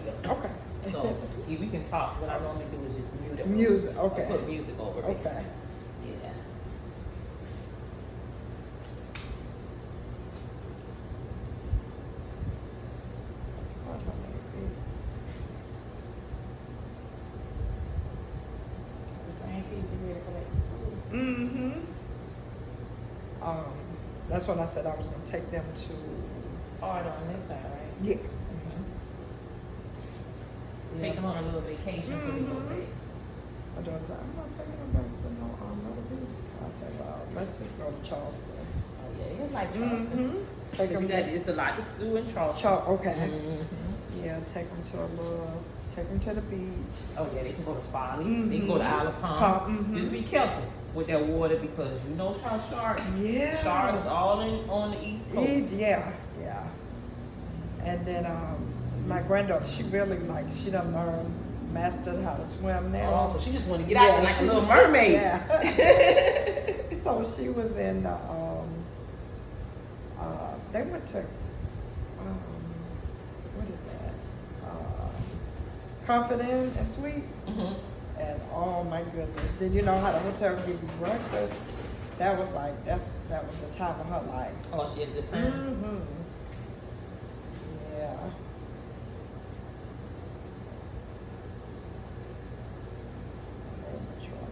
radio. Okay. So if we can talk, what I normally do is just mute it. Music, okay. I put music over it. Okay. Yeah. Mm-hmm. That's when I said I was gonna take them to. Hard on this side, right? Yeah. Take them on a little vacation for the little bit. My daughter said, I'm not taking them back to no Myrtle Beach. I said, well, let's just go to Charleston. Oh yeah, it's like Charleston. Take them It's a lot to do in Charleston. Okay. Mm-hmm. Yeah, take them to a little, take them to the beach. Oh yeah, they can go to Folly. They can go to Isle of Palm. Mm-hmm. Just be careful with that water because you know how sharks. Yeah. Sharks all on the East Coast. Yeah. And then my granddaughter, she really she done learned, mastered how to swim now. Oh, so she just want to get out there like a little mermaid. Yeah. So she was in the, they went to, what is that? Confident and Sweet. Mm-hmm. And oh my goodness, did you know how the hotel give you breakfast? That was that was the time of her life. Oh, she had this time. Mm-hmm. Yeah. Very much fun.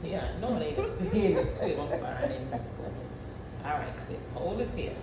Yeah, no, it ain't as big as clip. I'm sorry. All right, clip. Hold this here.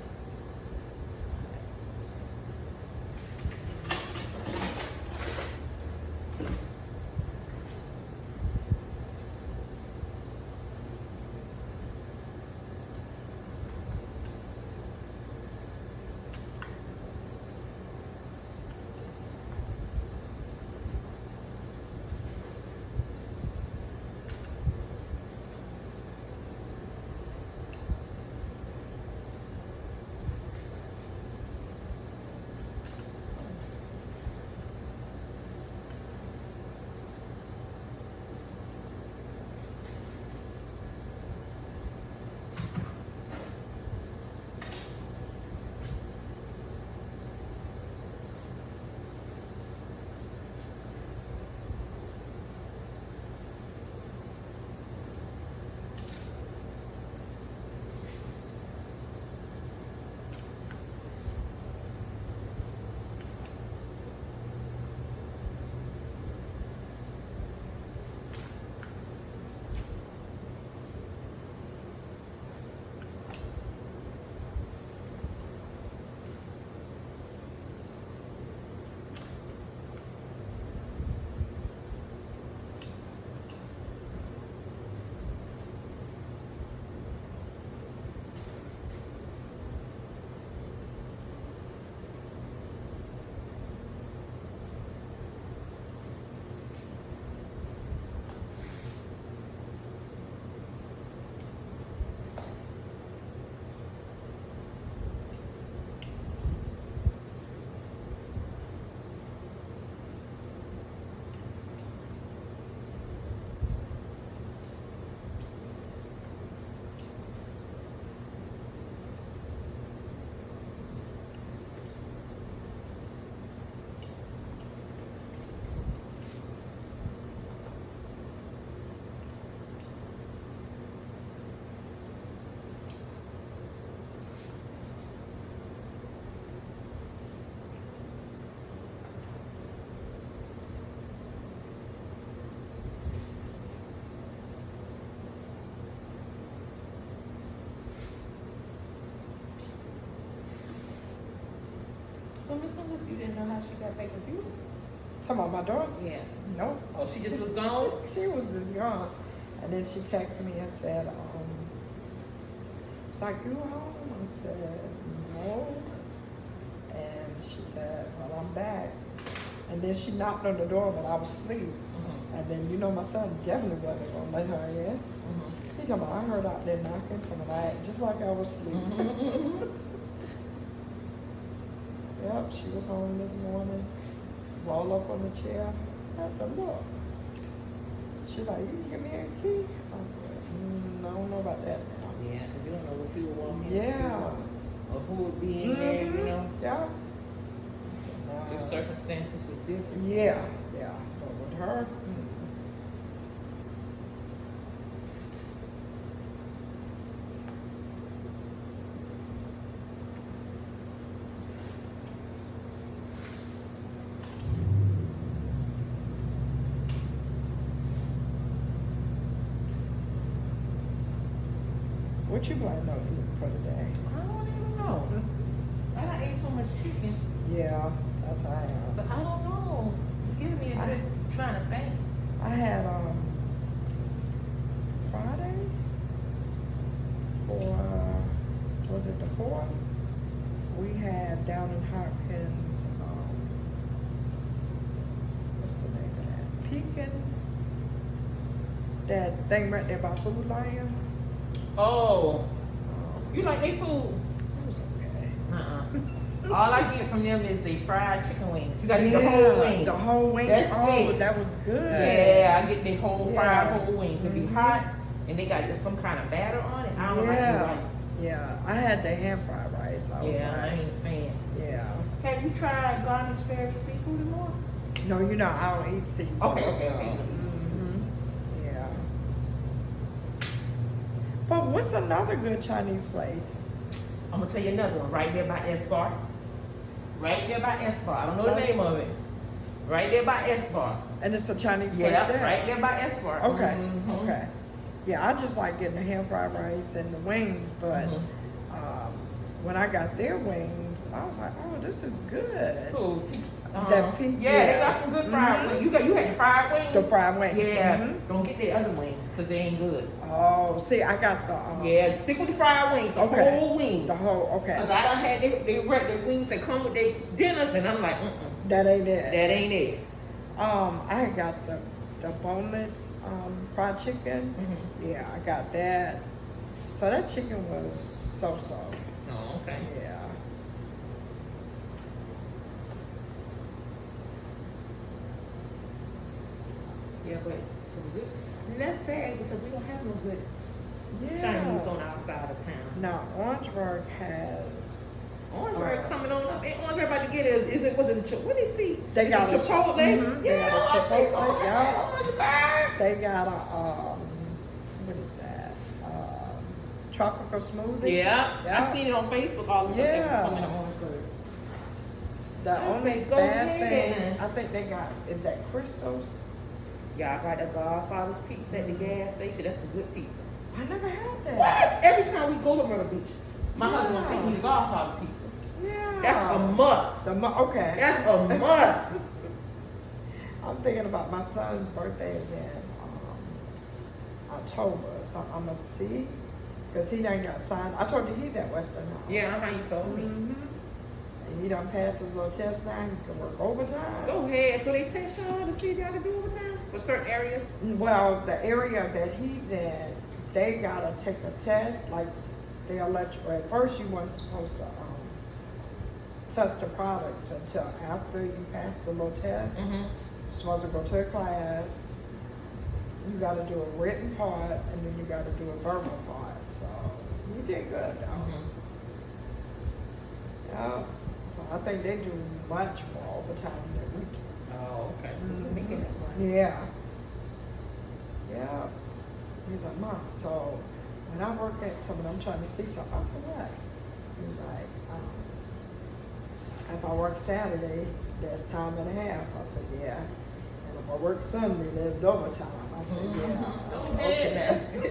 So Miss Willis, you didn't know how she got back confused? Talking about my daughter? Yeah. Nope. Oh, she just was gone? She was just gone. And then she texted me and said, it's like, you home? I said, no. And she said, well, I'm back. And then she knocked on the door, but I was asleep. Mm-hmm. And then, my son definitely wasn't going to let her in. Mm-hmm. He told me, I heard out there knocking from the back, just like I was asleep. Mm-hmm. Yep, she was home this morning. Roll up on the chair. Have to look. She like, you can give me a key? I said, I don't know about that now. Yeah, because you don't know what you will walk into. Yeah. Or who would be in there, you know. Yeah. If circumstances was different. Yeah, yeah. But with her, what you planning on eating for today? I don't even know. I done ate so much chicken, Yeah, that's how I am. but I don't know. You're giving me a good trying to think. I had Friday for was it the 4th? We had down in Hopkins, what's the name of that? Pekin. That thing right there by Food Lion. Oh, you like their food? It was okay. All I get from them is the fried chicken wings. You got to get the whole wing. The whole wing. That's oh, it. that was good. Yeah, I get the whole fried Yeah. whole wings. They be Mhm. hot, and they got just some kind of batter on it. I don't like the rice. Yeah, I had the hand fried rice. I was Yeah, I like, ain't a fan. yeah. Have you tried Garnish Ferry seafood and more? No, you know, I don't eat seafood. Okay. Yeah. But what's another good Chinese place? I'm gonna tell you another one right there by S-Bar. Right there by S-Bar. I don't know the name of it. Right there by S-Bar. And it's a Chinese place Yeah, there? right there by S-Bar. Okay, Mhm. okay. Yeah, I just like getting the hand fried rice and the wings, but Mhm. when I got their wings, I was like, oh, this is good. Cool. Yeah. They got some good fried Mhm. wings. You had the fried wings? The fried wings. Yeah. Mhm. Don't get the other wings because they ain't good. Oh, see, I got the Yeah, stick with the fried wings, the Okay. whole wings. the whole okay. Because I done had the wings that come with their dinners, and I'm like, That ain't it. that ain't it. I had got the boneless fried chicken. Mm-hmm. Yeah, I got that. So that chicken was so. Oh, okay. Yeah. Yeah, but some good. And that's sad because we don't have no good Yeah. Chinese on our side of town. Now Orangeburg has. Orangeburg coming on up. Ain't Orangeburg about to get was it a what did he see? They Is got it a Chipotle? mhm, they Yeah, got a I think Chipotle, yeah. Orangeburg. They got a what is that? Tropical smoothie. Yeah, Yeah. I seen it on Facebook all the stuff that Yeah. was coming to Orangeburg. The I only say go bad ahead. thing I think they got is that Crystals. Yeah, I got the Godfather's pizza at the gas station. That's a good pizza. I never had that. What? Every time we go to Myrtle Beach, my Yeah. husband will take me to Godfather pizza. Yeah. That's a must. Okay. That's a must. I'm thinking about my son's birthday is in October, so I'm gonna see because he done got signed. I told you he's at Western House. Yeah, how you told me. Mm-hmm. And he done passed his little test now. He can work overtime. Go ahead. So they test y'all to see if y'all can do overtime for certain areas. Well, the area that he's in, they gotta take a test. Like they'll let you. At first, you weren't supposed to test the products until after you pass the little test. Mm-hmm. You're supposed to go to a class. You got to do a written part, and then you got to do a verbal part. So you did good, though. Mm-hmm. Yeah. So I think they do much more overtime than we do. Oh, okay. So Mhm. you're making that money. Yeah. Yeah. He's like, Mom, so when I work at something, I'm trying to see something. I said, what? He was like, if I work Saturday, there's time and a half. I said, yeah. And if I work Sunday, there's overtime. I said, yeah. I Don't said, get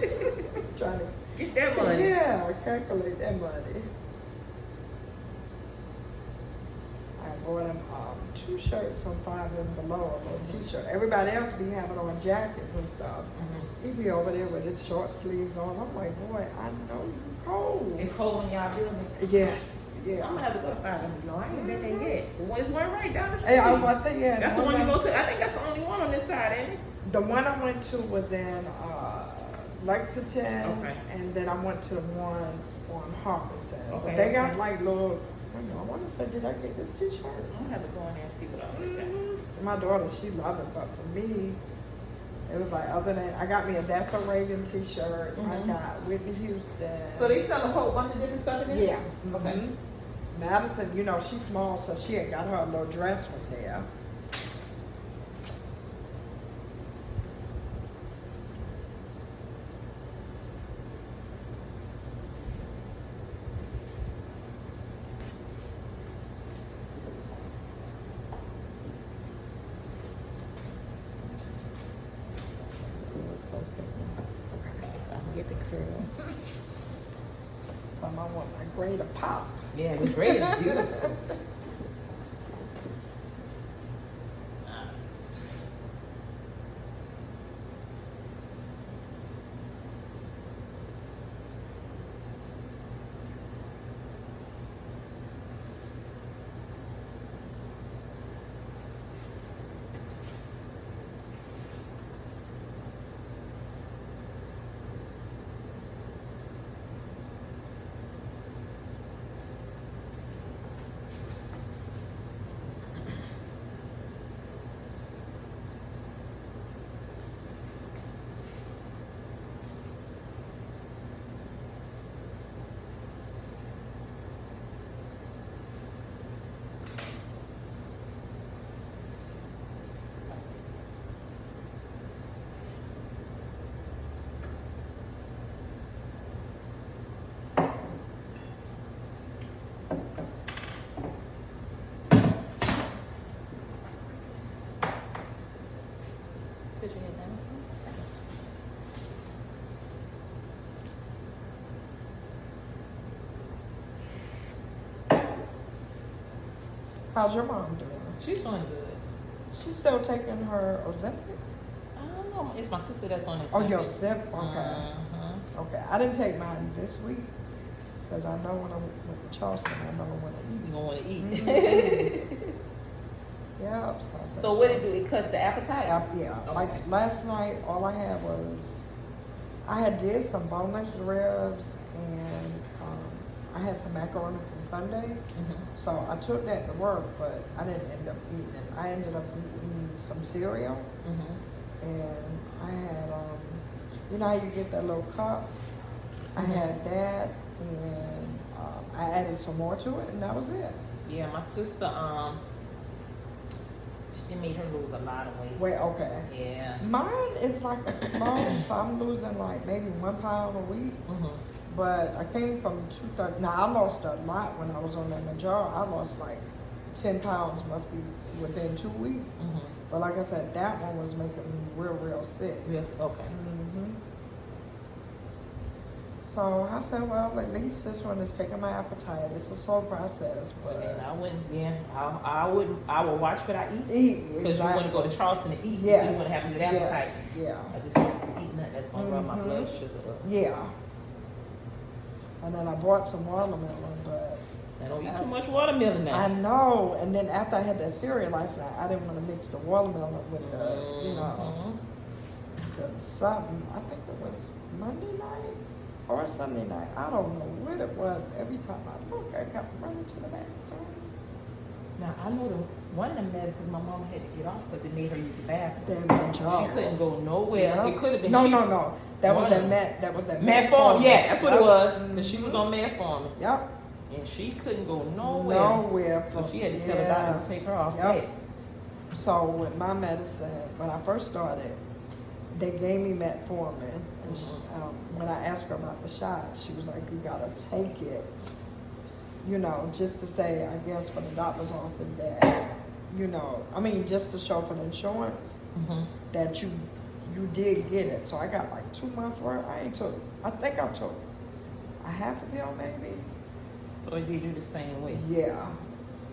that. Trying to Get that money. yeah, calculate that money. I bought him 2 shirts from Five and Below, a little t-shirt. Everybody else be having on jackets and stuff. Mm-hmm. He be over there with his short sleeves on. I'm like, boy, I know you cold. It's cold in y'all building. Yes, I'm yeah. gonna have to go to Five and Below. I ain't been there yet. But there's one right down the street. Hey, I was about to say, yeah. That's the one you go to. I think that's the only one on this side, ain't it? The one I went to was in Lexington, Okay. and then I went to one on Harbison. Okay, But they got okay. like little, I want to say, did I get this t-shirt? I'm gonna have to go in there and see what all they got. My daughter, she loved it, but for me, It was like, other than, I got me a That's a Reagan t-shirt, I Mhm. got Whitney Houston. So they sell a whole bunch of different stuff in there? Yeah. Okay. Mhm. Madison, you know, she's small, so she had got her a little dress from there. Okay, so I'm gonna get the curl. So I want my gray to pop. Yeah, the gray is beautiful. Put your head down. How's your mom doing? She's doing good. She's still taking her Ozempic? I don't know. It's my sister that's on it. Oh, your sip? Okay. Uh-huh. Okay, I didn't take mine this week, because I know when I went to Charleston, I know when I You gonna want to eat. eat. Yep. I said, So what it do? It cuts the appetite. Yeah, Okay. like last night, all I had was, I had did some boneless ribs, and I had some macaroni from Sunday. Mhm. So I took that to work, but I didn't end up eating it. I ended up eating some cereal, Mhm. and I had, you know how you get that little cup? I had that, and I added some more to it, and that was it. Yeah, my sister. It made her lose a lot of weight. Wait, okay. Yeah. Mine is like a small, so I'm losing like maybe 1 pound a week. Mhm. But I came from 230. Now I lost a lot when I was on that Manjaro. I lost like 10 pounds, must be within 2 weeks. Mhm. But like I said, that one was making me real sick. Yes. Okay. hmm So I said, well, at least this one is taking my appetite. It's a slow process, But then but I wouldn't. Yeah. I wouldn't. I would watch what I eat. eat Because you want to go to Charleston to eat. Yes. So you want to have a good appetite. Yeah. I just want to eat nothing that's gonna run my Mhm. blood sugar up. Yeah. And then I bought some watermelon, but I don't eat too much watermelon now. I know. And then after I had that cereal last night, I didn't want to mix the watermelon with the, you know, Mhm. the something. I think it was Monday night or Sunday night. I don't know what it was. Every time I look, I kept running to the bathroom. Now I know the one of the medicines my mom had to get off because it made her use the bathroom. Damn job. She couldn't go nowhere. It could have been. No, she, no. That was One that of them. Met. That was that Metformin. Yeah, that's what it Yep. was. Because she was on metformin Yep. and she couldn't go nowhere. Nowhere. So she had to tell the doctor to take her off Yep. that. So with my medicine, when I first started, they gave me metformin. And she, when I asked her about the shot, she was like, "You gotta take it." You know, just to say, I guess, for the doctor's office that, you know, I mean, just to show for the insurance Mhm. that you did get it. So I got like 2 months worth. I think I took a half a pill maybe. So they did you the same way. Yeah.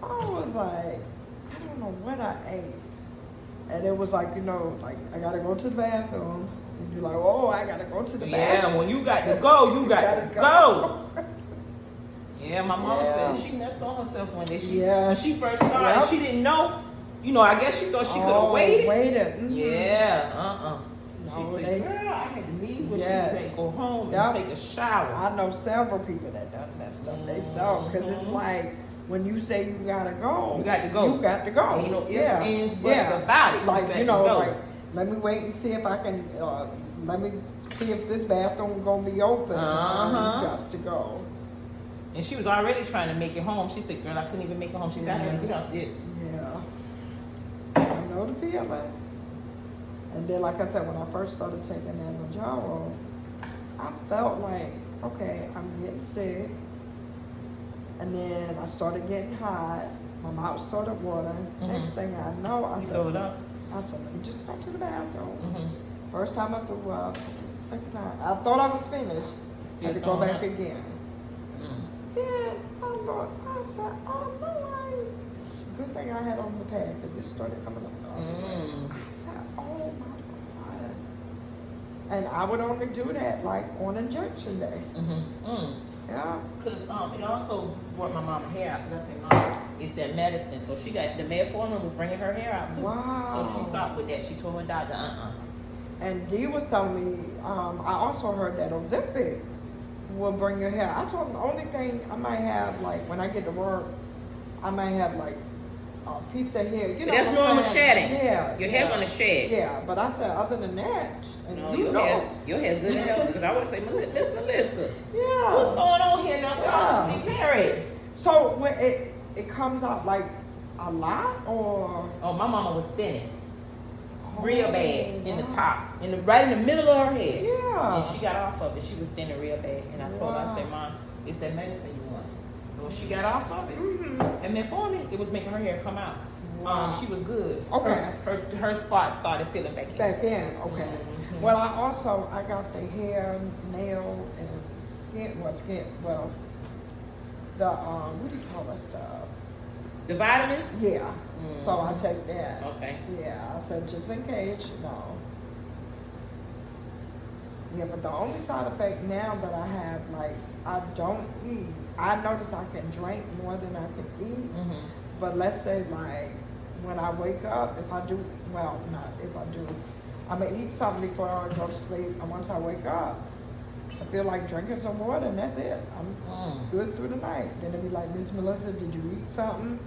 I was like, I don't know what I ate. And it was like, you know, like I gotta go to the bathroom. And you're like, oh, I gotta go to the Yeah, bathroom. when you got to go, you got to go. Yeah, my mama Yeah. said she messed on herself when Yeah. when she first started. Yep. She didn't know. You know, I guess she thought she could have Oh, waited. Waited. Mhm. Yeah, She No, said, they- girl, I had to leave when Yes. she go home Yep. and take a shower. I know several people that done messed up themselves. Because it's like, when you say you gotta go, You got to go. You got to go. Ain't no ifs, yeah. ands, buts about it. You Like, got you to know, go. like, let me wait and see if I can, let me see if this bathroom gonna be open. Uh-huh. You got to go. And she was already trying to make it home. She said, girl, I couldn't even make it home. She said, I gotta get off this. Yeah. I know the feeling. And then, like I said, when I first started taking that Mounjaro, I felt like, okay, I'm getting sick. And then I started getting hot. My mouth started watering. Next thing I know, I You said, throw it up. let me just go to the bathroom. Mm-hmm. First time I threw up, second time. I thought I was finished. I had to go back again. Then I said, oh no, good thing I had on the pad, it just started coming up. I said, oh my God. And I would only do that like on injection day. Yeah. Because it also brought my mama hair out. Because I said, Mom, it's that medicine. So she got, the metformin was bringing her hair out too. Wow. So she stopped with that. She told her doctor, And Dee was telling me, I also heard that Ozempic will bring your hair. I told him the only thing I might have, like, when I get to work, I might have, like, a piece of hair. You know, that's what normal I'm saying? shedding. Yeah. Your hair gonna shed. Yeah, but I said, other than that, and No, you your know. hair good and healthy. Because I would say, Miss Melissa, Yeah. what's going on here now? Yeah. Big Harry. So when it comes out like a lot, or Oh, my mama was thinning. Real bad in the wow. top, right in the middle of her head. Yeah. And she got off of it. She was thinning real bad. And I told her, I Wow. said, Mom, it's that medicine you want. Well, she got off of it. Mhm. And metformin, it was making her hair come out. Wow. She was good. Okay. Her spots started feeling back in. Back in, okay. Mhm. Well, I got the hair, nail, and well, the what do you call that stuff? The vitamins? Yeah. Mhm. So I take that. Okay. Yeah, I said just in case, you know. Yeah, but the only side effect now that I have, like, I don't eat. I notice I can drink more than I can eat. Mm-hmm. But let's say, like, when I wake up, if I do, well, not if I do, I'm gonna eat something before I go to sleep. And once I wake up, I feel like drinking some water, and that's it. I'm good through the night. Then it'll be like, Miss Melissa, did you eat something?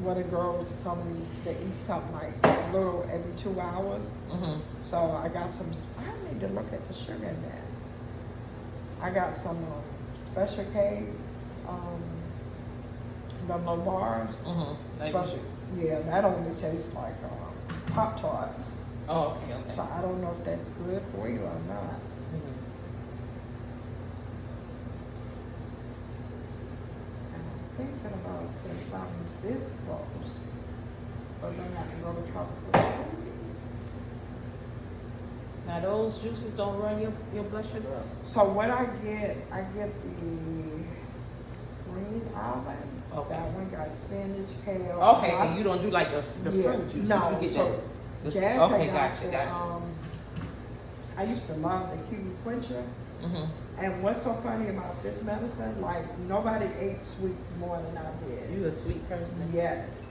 One of the girls told me they eat something like a little every 2 hours. So I got some, I need to look at the sugar in that. I got some special K, the low bars. Special, yeah, that only tastes like Pop-Tarts. Oh, okay. So I don't know if that's good for you or not. I'm thinking about since I'm this close, but then I can go to tropical. Now those juices don't run your blood sugar up. So what I get the green almond. Okay. That one got spinach, kale. Okay, and you don't do like the fruit juices. No, You get so that. Jazz Okay, had gotcha. I used to love the kiwi quencher. And what's so funny about this medicine, like nobody ate sweets more than I did. You a sweet person. Yes.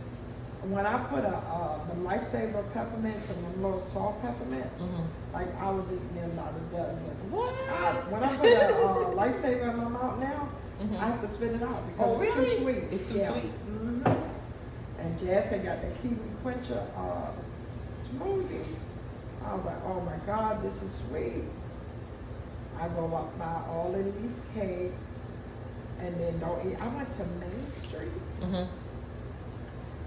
When I put the Lifesaver peppermints and the little salt peppermints, like I was eating them by the dozen. What? When I put a Lifesaver in my mouth now, I have to spit it out because it's too sweet. It's too sweet. And Jazz had got the kiwi quencher smoothie. I was like, oh my God, this is sweet. I go up buy all of these cakes and then don't eat. I went to Main Street.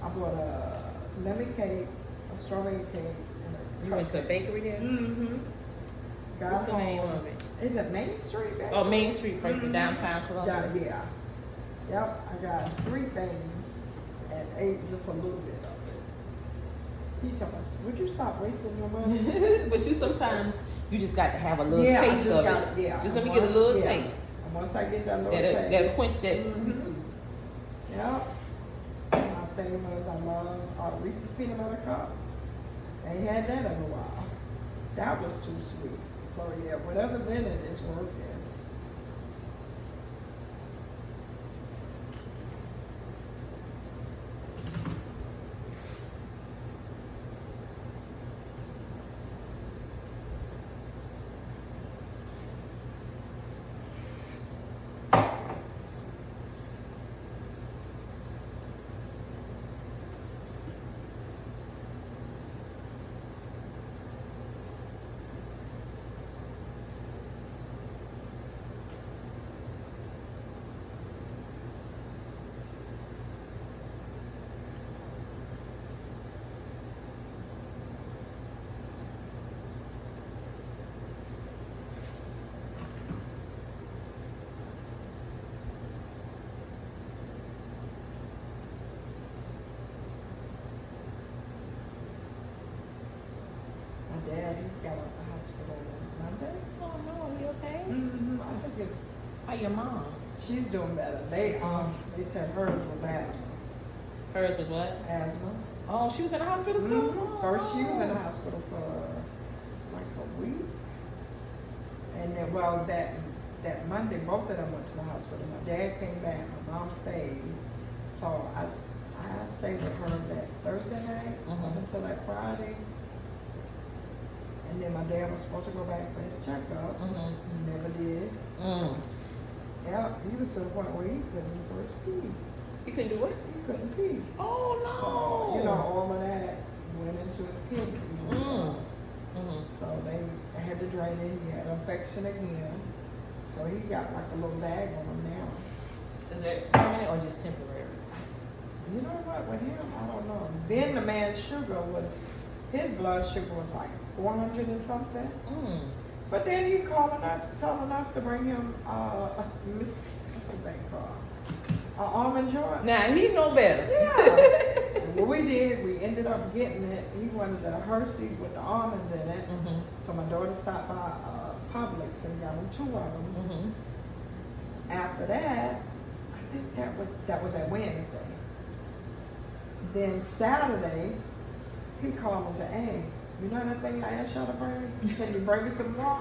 I bought a lemon cake, a strawberry cake, and a You went to a bakery there? Got What's the name home. of it? Is it Main Street? Baby? Oh, Main Street, right downtown Yeah, Columbia. yeah. Yep, I got 3 things and ate just a little bit of it. He told us, would you stop wasting your money? But you sometimes, you just got to have a little Yeah, I taste just of got- it. yeah. Just let me get a little Yeah. taste. And once I get that little taste. That'll quench that sweet tooth. Yep. My thing was I love Reese's Peanut Butter Cup. Ain't had that in a while. That was too sweet. So yeah, whatever's in it is working. dad, he got out the hospital on Monday. Oh no, you okay? Mm-hmm. I think it's, How your mom? she's doing better. They said hers was asthma. Hers was what? Asthma. Oh, she was in the hospital too? Mhm. First, she was in the hospital for like a week, and then that Monday, both of them went to the hospital. My dad came back, my mom stayed, so I stayed with her that Thursday night up until that Friday, and then my dad was supposed to go back for his checkup. He never did. Yeah, he was to the point where he couldn't first pee. He couldn't do what? He couldn't pee. Oh no. So, you know, all of that went into his kidneys. and stuff. So they had to drain it. He had an infection again. So he got like a little bag on him now. Is that permanent or just temporary? You know what, with him, I don't know. Then the man's sugar was, his blood sugar was like 400 and something. But then he calling us, telling us to bring him, what's the thing called? Almond Joy. Now he know better. Yeah. And what we did, we ended up getting it. He wanted the Hershey's with the almonds in it. So my daughter stopped by Publix and got him 2 of them. After that, I think that was at Wednesday. Then Saturday, he called and said, "Hey, you know that thing I asked y'all to bring me? Can you bring me some more?"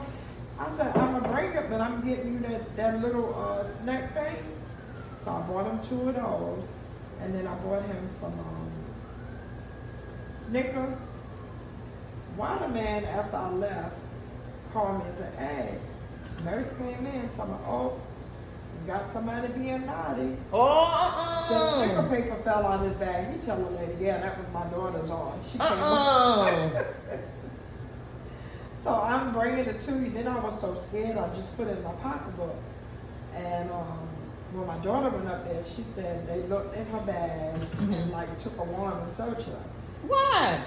I said, "I'm gonna bring it, but I'm getting you that little snack thing." So I bought him 2 of those, and then I bought him some Snickers. Why the man, after I left, called me and said, "Hey, nurse came in, told me, oh, you got somebody being naughty." The sticker paper fell out of his bag. He tell the lady, "Yeah, that was my daughter's on. She came So I'm bringing it to you. Then I was so scared, I just put it in my pocketbook. And when my daughter went up there, she said they looked in her bag and like took a warrant and searched her. Why?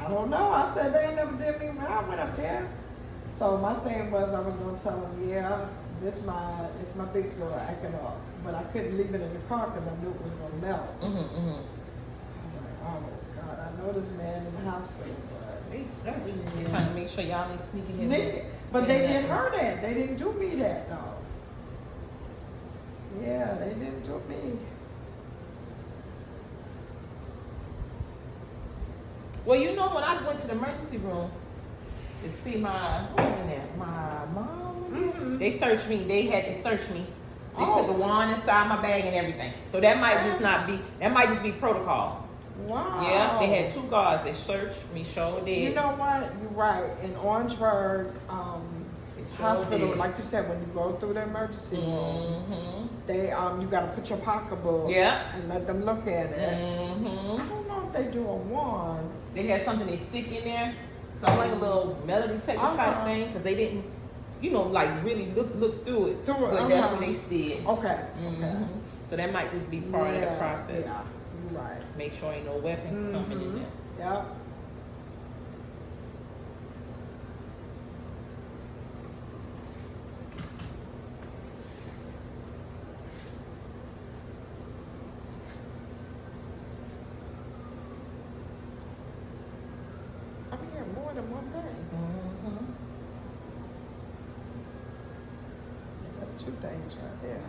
I don't know. I said they ain't never did me when I went up there. So my thing was I was gonna tell them, yeah, it's my big girl acting up. But I couldn't leave it in the car because I knew it was gonna melt. I was like, oh God, I know this man in the hospital, but They searching. They trying to make sure y'all ain't sneaking in. Sneak. But they did her that. They didn't do me that though. Yeah, they didn't do me. Well, you know, when I went to the emergency room to see my, who was in there? My mom. They searched me. They searched me. They put the wand inside my bag and everything. So that might just be protocol. Wow. Yeah, they had 2 guards. They searched me, sure did. You know what? You're right. In Orangeburg Hospital, did. like you said, when you go through the emergency room, they you gotta put your pocketbook and let them look at it. I don't know if they do a wand. They had something they stick in there, something like a little melody tape type thing, because they didn't, you know, like really look through it. But that's what they did. Okay. So that might just be part of the process. Yeah, you're right. Make sure ain't no weapons coming in there. Yep. I mean, yeah, more than one thing. That's 2 things right there.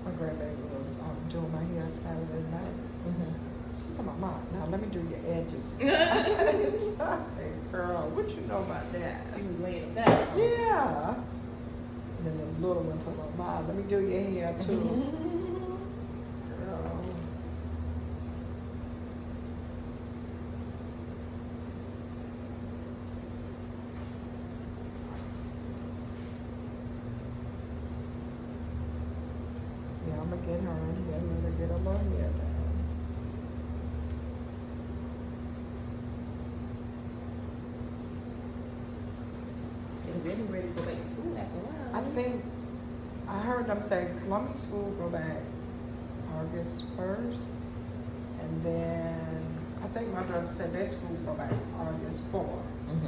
My grandbaby was doing my hair Saturday night. She told my mom, "Now let me do your edges." I said, "Girl, what you know about that?" She was laying it down. Yeah. And then the little one told my mom, "Let me do your hair too." Girl. Columbus school go back August 1st. And then I think my brother said their school go back August 4th. Mm-hmm.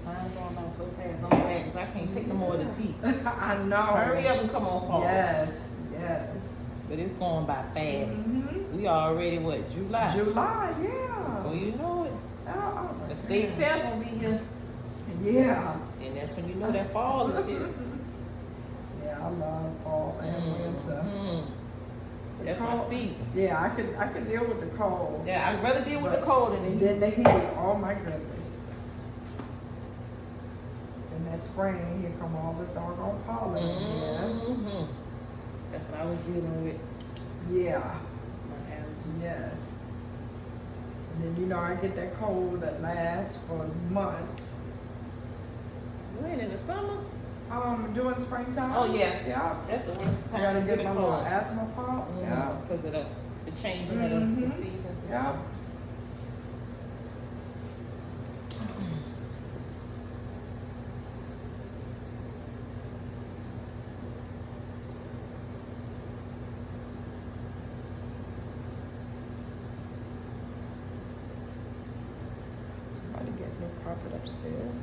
Time going by so fast. I'm glad because I can't take no more of this heat. I know. Hurry up and come on fall. Yes, yes. But it's going by fast. Mm-hmm. We already what, July? July, yeah. Before you know it, I was like, the state fair gonna be here, yeah. and that's when you know that fall is here. Yeah, I love fall and winter. Mhm. The That's my cold- season. Yeah, I could deal with the cold. Yeah, I'd rather deal with the cold than And the then heat. the heat, oh my goodness. And that spring, here come all the doggone pollen again. Mhm. That's what I was dealing with. Yeah, My allergies. yes. And then, you know, I get that cold that lasts for months. When in the summer? During springtime. Oh, yeah. Yeah. That's the worst I time gotta to get get my a little cold. asthma pump. Yeah. Because of the changing of the Mhm. seasons. and Yeah. stuff. Somebody get new carpet upstairs.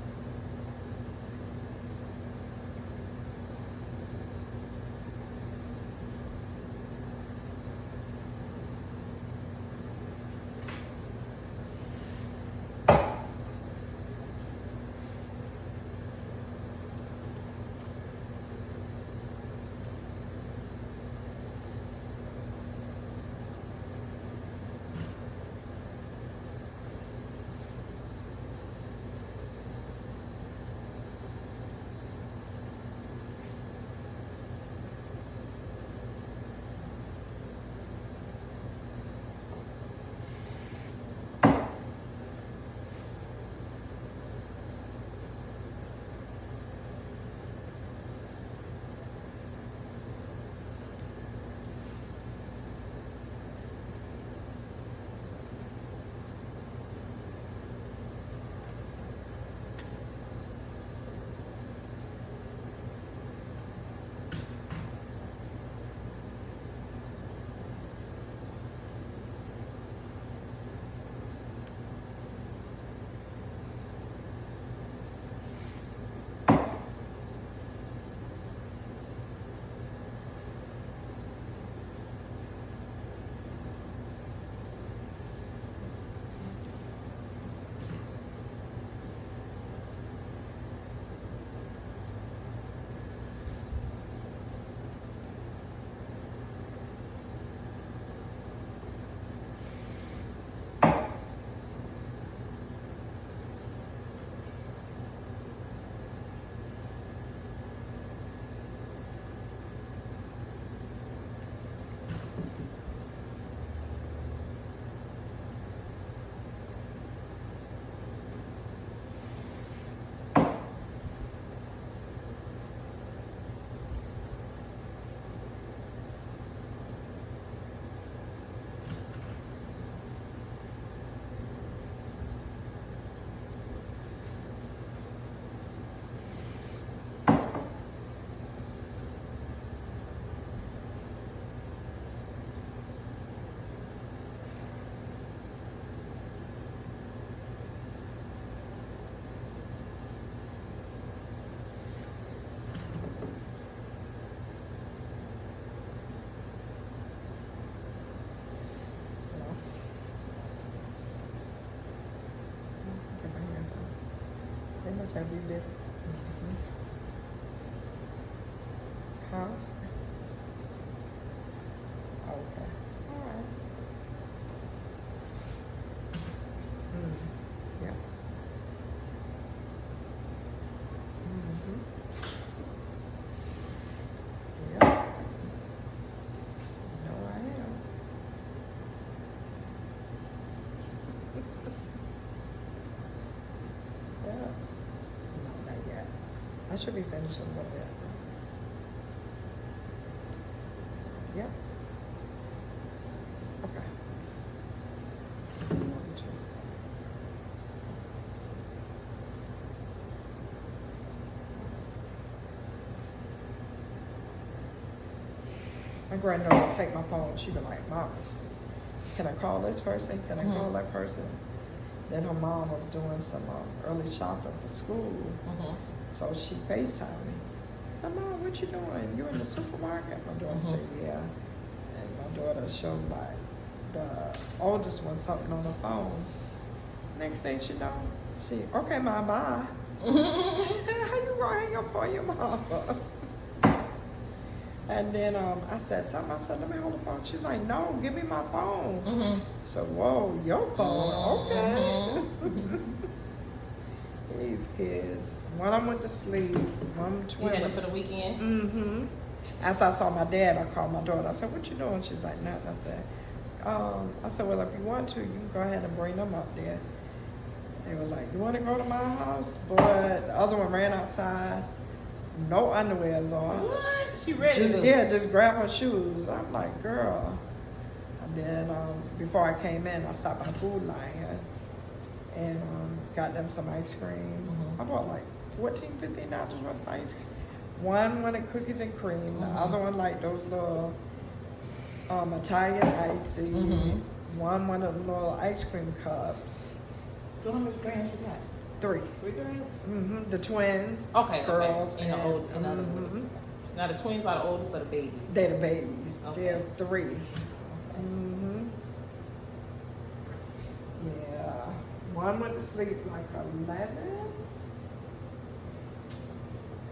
They must have you there. Huh? Okay. All right. Yeah. Yeah. No, I am. should be finished in a little bit. Yep. Okay. My granddaughter would take my phone. She'd be like, Mom, can I call this person? Can I call that person? Then her mom was doing some early shopping for school. So she FaceTimed me. I said, Mom, what you doing? You in the supermarket? My daughter said, yeah. And my daughter showed like the oldest one something on the phone. Next thing she know, she, okay, Mom, bye. How you gonna hang up on your mama? And then I said something. I said, let me hold the phone. She's like, no, give me my phone. So, whoa, your phone, okay. These kids. One of them went to sleep. One twins. You had them for the weekend? After I saw my dad, I called my daughter. I said, what you doing? She's like, nothing. I said, well, if you want to, you can go ahead and bring them up there. They was like, you want to go to my house? But the other one ran outside. No underwears on. What? She ready to go. Yeah, just grab her shoes. I'm like, girl. And then before I came in, I stopped by Food Lion and got them some ice cream. I bought like $14, $15 worth of ice cream. One wanted cookies and cream. The other one like those little Italian icy. One wanted little ice cream cups. So how much grams you got? 3. 3 grams? The twins. Okay, Girls. okay. And the old, another one. Now the twins are the oldest or the baby? They're the babies. Okay. They're 3. Yeah. One went to sleep like 11.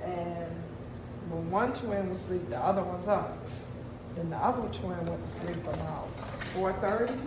And when one twin was asleep, the other one's up. Then the other twin went to sleep about 4:30.